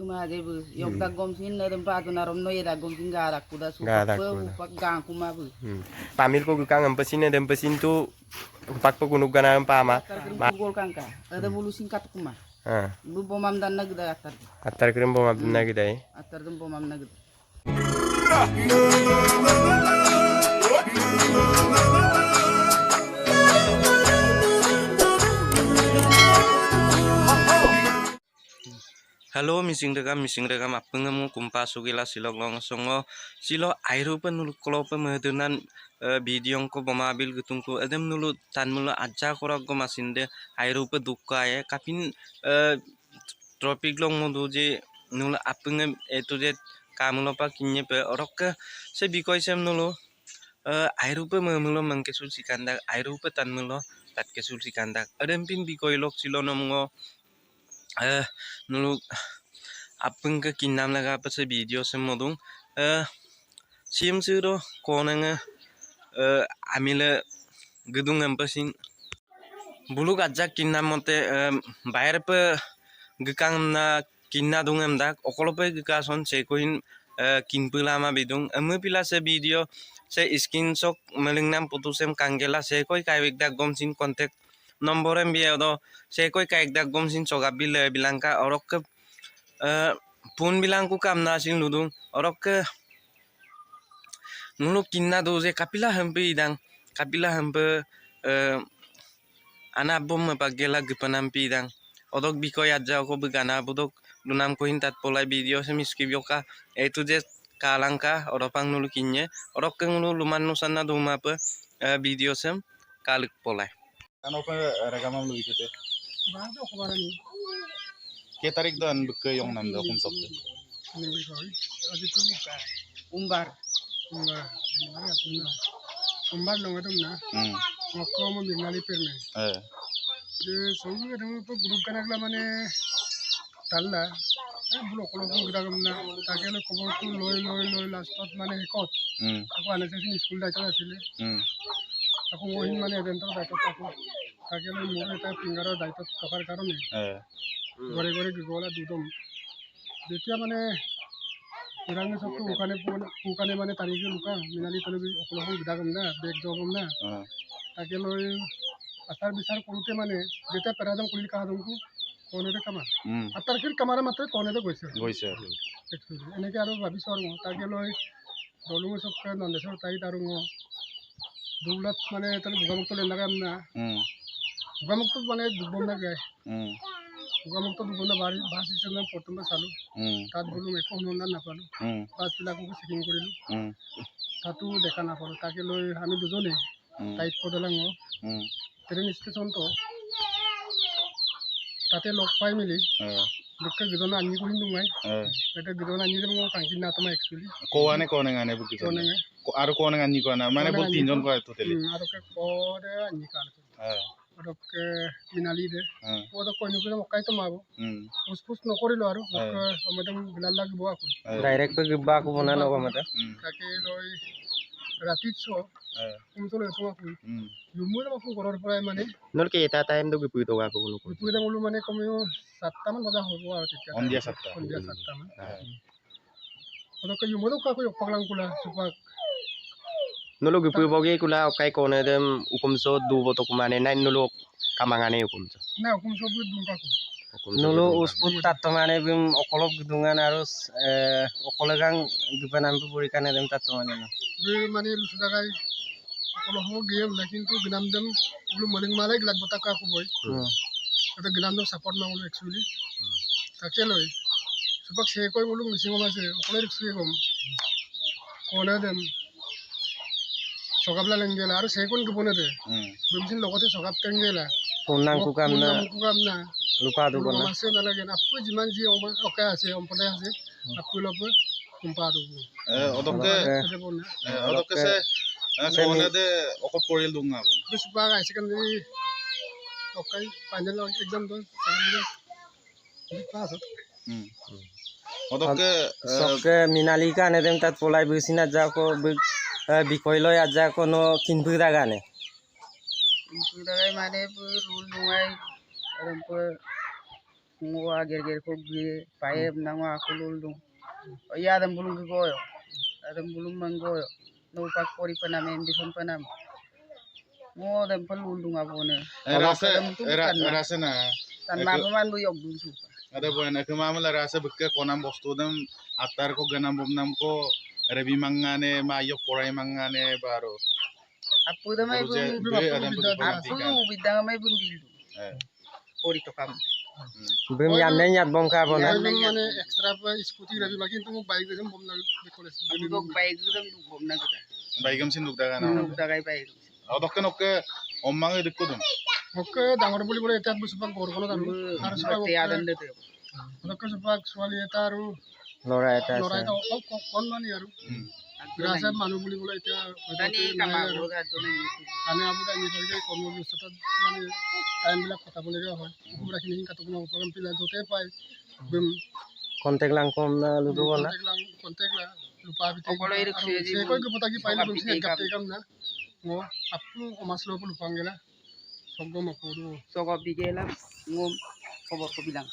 kuma debu yok da gomsin na dem pa tunarom no ira gomsin garak kuda su pak gang kuma bu pamil ko kang ampesin ada ampesin tu pak pegunung gana pama gol kangka ada bulu singkat kuma bu bomam dan nag da atar kirim bom abdina gidai atar dem bomam nag Halo mising regam apengemu kumpa sugila silok long songo silo airu pen nulu kolo pemedunan video ko bomabil gutungku adem nulu tan mulu aja korok go masinde airu pe duka ya kapin tropik long modu je nulu apengem etu je kamulo pa kinye pe orok ke se bikoi sem nulu airu pe memulo mangkesul sikandak airu pe tan mulo tat kesul sikandak adem pin bikoi lok silo nomongo nulu apeng ke kinam laga apa se video semodung sim siro koneng amile gedung empasin bulu gajak kinam mote bayar pe gekang na kinna dung emdak okolope gekason sekoin kinpulama bidung ame pila se video se screenshot melingnam putusem kanggela sekoi kaibik dak gomsin kontak nomborem biado sekoi kaibik dak gomsin sogap bilangka orok ke pun bilangku kam nasin ludung orok ke nulu kinna doze kapila hampe idang kapila hampe ana bom pagela gepanampi idang odok bikoy aja ko begana budok lunam ko hintat polai video semiski bioka etu je kalangka oropang nulu kinye orok ke nulu luman nusana duma pe video sem kalik polai ano pa regamam lu ikute bago ko barani ke tarik dan buke yung nando kum sok umbar umbar long adum na ngoko mo bingali perne je sogu adum po group kanagla mane talla bulo kolo ko gidagam na takele kobor tu loy lastot mane hekot ako anasesin school da chala sile ako mohin mane dentro da ako takele mo eta pingaro daito tokar karone gore gola dudom যেতিয়া মানে ইরাঙ্গে সবকে ওখানে মানে তারিখে লুকা মিনালি তলে ওকলখন গিদাগম না বেগ জবম না তাকে লই আচার বিচার করতে মানে যেটা পেরাদম কুলির কাহাদমকু কোনেতে কামা আর তারখির কামারে মাত্র কোনেতে গৈছে একচুয়ালি এনেকে আৰু ভাবিছো আৰু তাকে লৈ দলুঙে সবকে নন্দেশ্বৰ তাইত আৰু দৌলত মানে তাহলে ভুগামুক্ত লেনাগাম না ভুগামুক্ত মানে দুবম না গায় ভুগামুক্ত দুবনা বাস হিচাপে প্ৰথমে চালো তাত গলো একো অনুসন্ধান নাপালো বাছবিলাককো চেকিং কৰিলো তাতো দেখা নাপালো তাকে লৈ আমি দুজনে তাইত পদলাঙ ট্ৰেইন ষ্টেচনটো তাতে লগ পাই মেলি দুঃখে গিজন আনি কৰি দুমাই এটা গিজন আনি যে মই কাংকি নাতমা একচুয়ালি কোনে গানে বুকি কোনে আৰু কোনে আনি কোনা মানে বল তিনজন কয় টোটালি আৰু কে কোৰে আনি কান অৰক মিনালি দে ওদক কইনো কৰে মকাই তো মাগো পুষ্পুস নকৰিলো আৰু মতে বিলাল লাগিব আকৌ ডাইৰেক্ট पे गिब्बा को बना नो मते তাকে লৈ ৰাতিত ছ কুমতলে তো আকৌ লুমুৰ আকৌ ঘৰৰ পৰাই মানে नल के eta time do gipu to ko no পুইদা মলো মানে কমেও 7টা মান বজা হ'ব আৰু তেতিয়া সন্ধিয়া 7টা মান অদক লুমুৰ আকৌ পাগলাং কুলা সুপাক nolo gipu boge kula kai kone dem ukumso du boto kumane nai nolo kamangane ukumso না হুকুম সব দুংকাকো nulu usput tatomane bim okolok gedungan harus okolegang gipanan pu burikan dem tatomane no বে মানে লুসুদাগাই সকলো হ'ব গেম না কিন্তু গনামদম বলো মলিং মালাই গ্লাক বতাকা কবই এটা গনামদম সাপোর্ট মাগুলো একচুয়ালি তাকে লৈ সুপাক সে কই বলো মিসিং আছে অকলে রিক্সি কম কোনে দেম সগাবলা লেঙ্গেলা আর সে কোন গবনে দে বমসিন লগতে সগাব টেঙ্গেলা punang ku kam na কুকাম না lupa du বলো bana মাসে নালাগে আপু জিমান জি ওকে আছে অম্পদে আছে আপু লপ কুম্পা দু অদকে সে কোনে দে অক পৰিল দুঙা সুপাক হাই সেকেন্ডারি ওকে ফাইনাল এক্সাম তো pass অদকে sokke minali kan dem tat polai busina ja ko bikoiloi aja kono kinbu dagane sudagai mane pu rul nuai aram pu ngwa ger ko gi paem na ngwa kulul dum ya dam bulung goyo adam bulung manggoyo no pak pori panam bison panam mo dam palul dum abone rasa na tan ma man bu yok dum su ada boy na kema mala rasa bekke konam bostu dem atar ko ganam bomnam ko rebi mangane ma yok porai mangane baro apu da mai bu adam apu bidang mai bu bildu pori to kam bum yan ne nyat bong ka bona মানে extra scooty রাবি মা কিন্তু মোক bike দেখুন বম না college abu dok baik gudam du bom na guda baigam sin duk daga na dagai baik odokke nokke ommang edikko dum মোক ডাঙৰ বুলি বলে এটা বছৰ পাক ঘৰখনত আৰু te adan de te ওকে সপাক ছোৱালী এটা আৰু lora eta ল'ৰা এটা কণ মানে আৰু ৰাজা মানুহ বুলি বলে এতিয়া tani kama roga to na আমি আপোনাৰ নিজকে কৰ্মব্যস্ততাত মানে টাইমবিলাক কটাবলগীয়া হয় কুকুৰাখিনি কাটিব প্ৰগ্ৰাম পিলাই য'তে পায় kontek lang kom na ludu bona contact Lupa Okolo irik siya di কৈ গপতাকি পাইলে Soka বলছি piti গাতে কাম না ও আপু অমাস লোক লুপাং গেলা সব মকuru so ko bigela ngom ko bilang